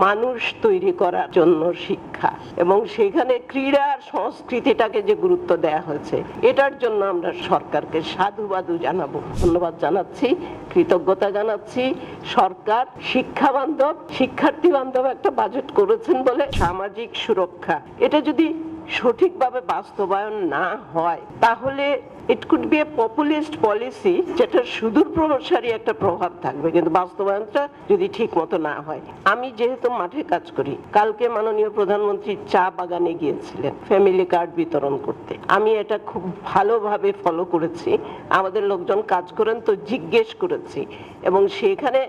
মানুষ তৈরি করার জন্য শিক্ষা, এবং সেখানে ক্রীড়া আর সংস্কৃতিটাকে যে গুরুত্ব দেয়া হয়েছে, এটার জন্য আমরা সরকারকে সাধুবাদু জানাবো, ধন্যবাদ জানাচ্ছি, কৃতজ্ঞতা জানাচ্ছি। সরকার শিক্ষা বান্ধব, শিক্ষার্থী বান্ধব একটা বাজেট করেছেন বলে সামাজিক সুরক্ষা, এটা যদি সঠিকভাবে বাস্তবায়ন না হয় তাহলে it could B A populist policy, যেটা সুদূর প্রসারী একটা প্রভাব থাকবে, কিন্তু বাস্তবায়নটা যদি ঠিক মতো না হয়। আমি যেহেতু মাঠে কাজ করি, কালকে মাননীয় প্রধানমন্ত্রী চা বাগানে গিয়েছিলেন ফ্যামিলি কার্ড বিতরণ করতে। আমি এটা খুব ভালোভাবে ফলো করেছি, আমাদের লোকজন কাজ করেন তো জিজ্ঞেস করেছি, এবং সেখানে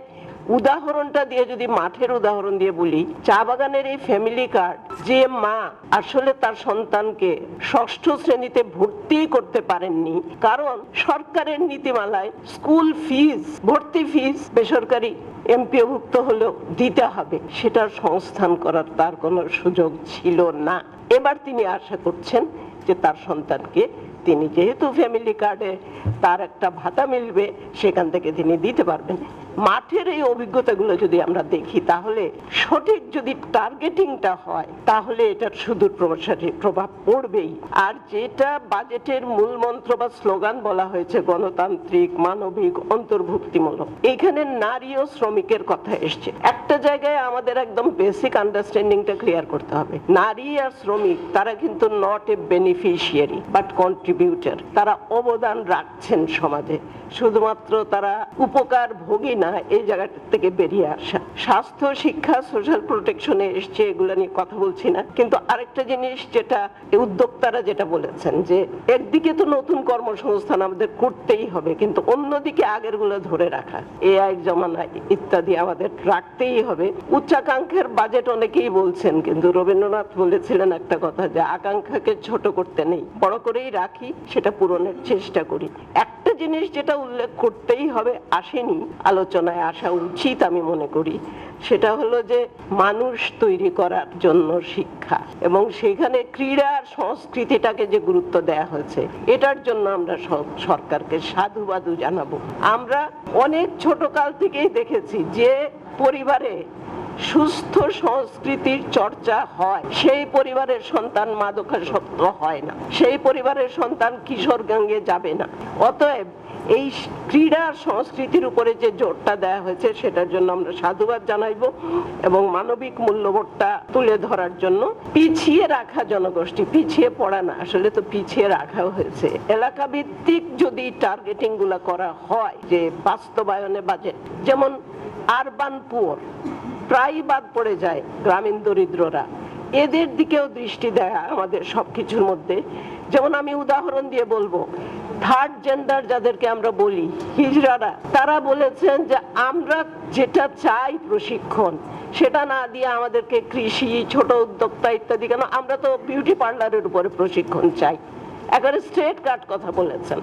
উদাহরণটা দিয়ে, যদি মাঠের উদাহরণ দিয়ে বলি, চা বাগানের এই ফ্যামিলি কার্ড, যে মা আসলে তার সন্তানকে ষষ্ঠ শ্রেণীতে ভর্তি করতে পারেননি কারণ সরকারের নীতিমালায় স্কুল ফিস, ভর্তি ফিস বেসরকারি এমপিওভুক্ত হলেও দিতে হবে, সেটার সংস্থান করার তার কোনো সুযোগ ছিল না। এবার তিনি আশা করছেন যে তার সন্তানকে তিনি, যেহেতু ফ্যামিলি কার্ডে তার একটা ভাতা মিলবে, সেখান থেকে তিনি দিতে পারবেন। মাঠের এই অভিজ্ঞতাগুলো যদি আমরা দেখি, তাহলে সঠিক যদি টার্গেটিংটা হয় তাহলে এটার সুদূর প্রসারী প্রভাব পড়বেই। আর যেটা বাজেটের মূল মন্ত্র বা স্লোগান বলা হয়েছে, গণতান্ত্রিক, মানবিক, অন্তর্ভুক্তিমূলক, এখানে নারী ও শ্রমিকের কথা এসছে। একটা জায়গায় আমাদের একদম বেসিক আন্ডারস্ট্যান্ডিংটা ক্লিয়ার করতে হবে, নারী আর শ্রমিক তারা কিন্তু not a beneficiary but contributor, তারা অবদান রাখছেন সমাজে, শুধুমাত্র তারা উপকার ভোগী না, এই জায়গা থেকে বেরিয়ে আসা। স্বাস্থ্য, শিক্ষা, সোশ্যাল প্রোটেকশনে এসছে, এগুলো নিয়ে কথা বলছি না, কিন্তু আরেকটা জিনিস যেটা উদ্যোক্তারা যেটা বলেছেন, যে একদিকে তো নতুন কর্মসংস্থান আমাদের করতেই হবে, কিন্তু অন্যদিকে আগের গুলো ধরে রাখা, এআই জমানা ইত্যাদি আমাদের রাখতেই হবে। উচ্চাকাঙ্ক্ষার বাজেট অনেকেই বলছেন, কিন্তু রবীন্দ্রনাথ বলেছিলেন একটা কথা, যে আকাঙ্ক্ষাকে ছোট করতে নেই, বড় করেই রাখি, সেটা পূরণের চেষ্টা করি। একটা জিনিস যেটা উল্লেখ করতেই হবে, আসেনি, আলোচনায় আসা উচিত আমি মনে করি, সেটা হলো যে মানুষ তৈরি করার জন্য শিক্ষা, এবং সেখানে ক্রীড়া আর সংস্কৃতিটাকে যে গুরুত্ব দেয়া হয়েছে, এটার জন্য আমরা সরকারকে সাধুবাদু জানাবো। আমরা অনেক ছোট কাল থেকেই দেখেছি যে পরিবারে সুস্থ সংস্কৃতির চর্চা হয়, সেই পরিবারের সন্তান মাদকাসক্ত হয় না, সেই পরিবারের সন্তান কিশোর গ্যাঙ্গে যাবে না। অতএব এই ক্রীড়া সংস্কৃতির উপরে যে জোরটা দেওয়া হয়েছে, সেটার জন্য আমরা সাধুবাদ জানাইব, এবং মানবিক মূল্যবোধটা তুলে ধরার জন্য পিছিয়ে রাখা জনগোষ্ঠী, পিছিয়ে পড়া না, আসলে তো পিছিয়ে রাখা হয়েছে, এলাকা ভিত্তিক যদি টার্গেটিং গুলা করা হয়, যে বাস্তবায়নে বাজেট, যেমন আরবান পুয়ার প্রায় বাদ পড়ে যায়, গ্রামীণ দরিদ্ররা, এদের দিকেও দৃষ্টি দেয়া আমাদের সবকিছুর মধ্যে। যেমন আমি উদাহরণ দিয়ে বলবো, থার্ড জেন্ডার যাদেরকে আমরা বলি, হিজড়ারা, তারা বলেছেন যে আমরা যেটা চাই প্রশিক্ষণ, সেটা না দিয়ে আমাদেরকে কৃষি, ছোট উদ্যোক্তা ইত্যাদি, কেন আমরা তো বিউটি পার্লারের উপরে প্রশিক্ষণ চাই, একেবারে স্ট্রেট কাট কথা বলেছেন।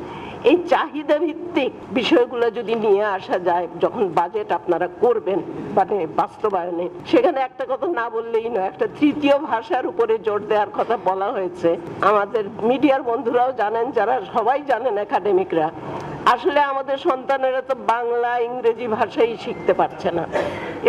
এই চাহিদা ভিত্তিক বিষয়গুলো যদি নিয়ে আসা যায়, যখন বাজেট আপনারা করবেন মানে বাস্তবায়নে, সেখানে একটা কথা না বললেই নয়, একটা তৃতীয় ভাষার উপরে জোর দেওয়ার কথা বলা হয়েছে। আমাদের মিডিয়ার বন্ধুরাও জানেন, যারা সবাই জানেন, একাডেমিকরা, আসলে আমাদের সন্তানেরা তো বাংলা, ইংরেজি ভাষাই শিখতে পারছে না,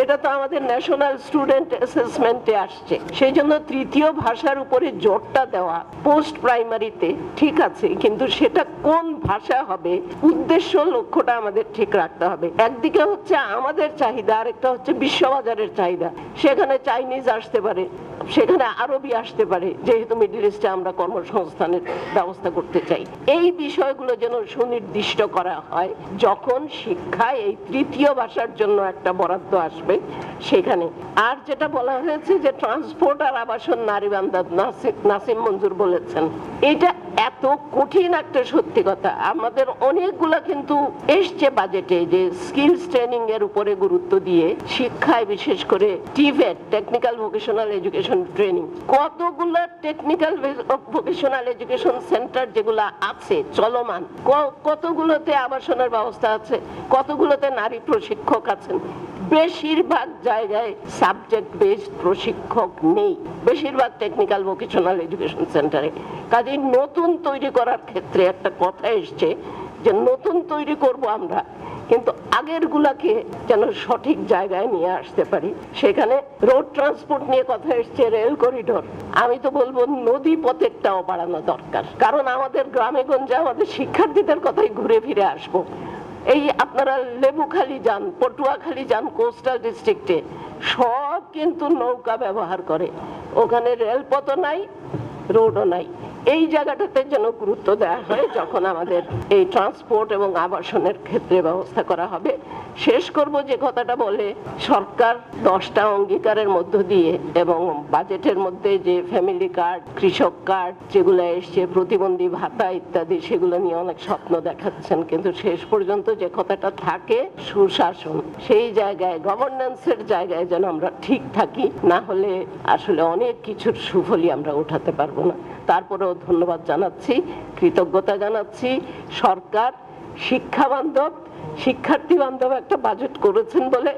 এটা তো আমাদের ন্যাশনাল স্টুডেন্ট অ্যাসেসমেন্টে আসছে। সেই জন্য তৃতীয় ভাষার উপরে জোরটা দেওয়া পোস্ট প্রাইমারিতে ঠিক আছে, কিন্তু সেটা কোন ভাষা হবে, উদ্দেশ্য, লক্ষ্যটা আমাদের ঠিক রাখতে হবে। একদিকে হচ্ছে আমাদের চাহিদা, আরেকটা হচ্ছে বিশ্ববাজারের চাহিদা। সেখানে চাইনিজ আসতে পারে, সেখানে আরবি আসতে পারে, যেহেতু মিডল ইস্টে আমরা কর্মসংস্থানের ব্যবস্থা করতে চাই। এই বিষয়গুলো যেন সুনির্দিষ্ট করা হয়, যখন শিক্ষায় এই তৃতীয় ভাষার জন্য একটা বরাদ্দ আসবে সেখানে। আর যেটা বলা হয়েছে যে ট্রান্সপোর্ট আর আবাসন নারী বান্ধব, নাসিম মঞ্জুর বলেছেন, এটা এত কঠিন একটা সত্যি কথা। আমাদের অনেকগুলা কিন্তু এসছে বাজেটে, যে স্কিলস ট্রেনিং এর উপরে গুরুত্ব দিয়ে শিক্ষায়, বিশেষ করে TVET, technical vocational education training, কতগুলো টেকনিক্যাল ভোকেশনাল এডুকেশন সেন্টার যেগুলো আছে চলমান, কতগুলোতে আবাসনের ব্যবস্থা আছে, কতগুলোতে নারী প্রশিক্ষক আছেন। বেশিরভাগ জায়গায় সাবজেক্ট বেসড প্রশিক্ষক নেই, বেশিরভাগ টেকনিক্যাল ভোকেশনাল এডুকেশন সেন্টারে। কাজেই নতুন তৈরি করার ক্ষেত্রে একটা কথা এসছে যে নতুন তৈরি করব আমরা, কিন্তু আগের গুলাকে যেন সঠিক জায়গায় নিয়ে আসতে পারি। সেখানে রোড ট্রান্সপোর্ট নিয়ে কথা এসছে, রেল করিডোর, আমি তো বলবো নদী পথেরটাও বাড়ানো দরকার। কারণ আমাদের গ্রামে গঞ্জে আমাদের শিক্ষার্থীদের কথাই ঘুরে ফিরে আসবো। এই আপনারা লেবুখালী যান, পটুয়াখালী যান, কোস্টাল ডিস্ট্রিক্টে সব কিন্তু নৌকা ব্যবহার করে, ওখানে রেলপথও নাই, রোডও নাই। এই জায়গাটাতে যেন গুরুত্ব দেওয়া হয় যখন আমাদের এই ট্রান্সপোর্ট এবং আবাসনের ক্ষেত্রে ব্যবস্থা করা হবে। শেষ করব যে কথাটা বলে, সরকার 10টা অঙ্গীকারের মধ্য দিয়ে এবং বাজেটের মধ্যে যে ফ্যামিলি কার্ড, কৃষক কার্ড যেগুলো এসছে, প্রতিবন্ধী ভাতা ইত্যাদি, সেগুলো নিয়ে অনেক স্বপ্ন দেখাচ্ছেন, কিন্তু শেষ পর্যন্ত যে কথাটা থাকে সুশাসন, সেই জায়গায় গভর্নেন্সের জায়গায় যেন আমরা ঠিক থাকি, না হলে আসলে অনেক কিছুর সুফলই আমরা উঠাতে পারবো না। তারপরেও ধন্যবাদ জানাচ্ছি, কৃতজ্ঞতা জানাচ্ছি। সরকার শিক্ষা বান্ধব, শিক্ষার্থী বান্ধব একটা বাজেট করেছেন বলে